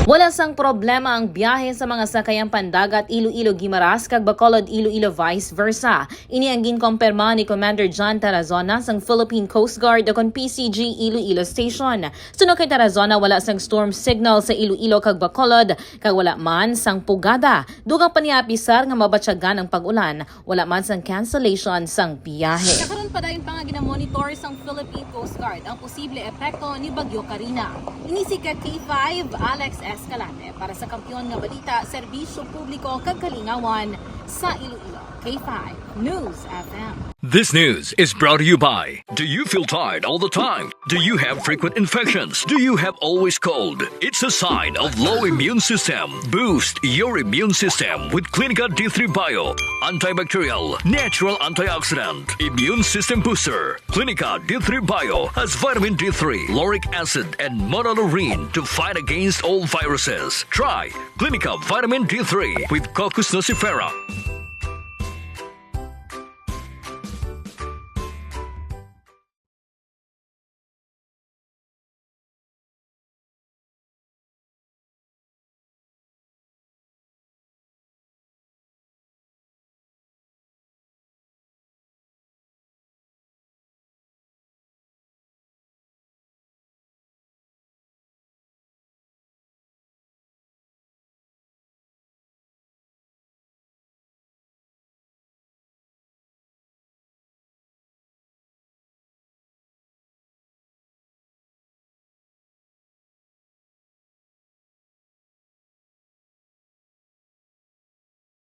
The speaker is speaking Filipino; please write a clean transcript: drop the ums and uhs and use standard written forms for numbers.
Wala sang problema ang biyahe sa mga sakayang Pandagat, Iloilo-Guimaras kag Bacolod-Iloilo vice versa. Ini ang ginkompirma ni Commander John Tarazona sang Philippine Coast Guard akon PCG Iloilo Station. Suno kay Tarazona, wala sang storm signal sa Iloilo kag Bacolod kag wala man sang pugada. Dugang pa niya apisar nga mabatyagan ang pag-ulan, wala man sang cancellation sang biyahe. Nakaroon pa dayon pa nga ginamonitor sang Philippine Coast Guard ang posible epekto ni Bagyo Karina. Inisi ka K5 Alex Escalante para sa kampyon nga balita, serbisyo publiko kag kalingawan sa Iloilo. K5 News FM. This news is brought to you by: do you feel tired all the time? Do you have frequent infections? Do you have always cold? It's a sign of low immune system. Boost your immune system with Clinica D3 Bio, antibacterial, natural antioxidant, immune system booster. Clinica D3 Bio has vitamin D3, lauric acid, and monolurine to fight against all viruses. Try Clinica Vitamin D3 with Coccus nocifera.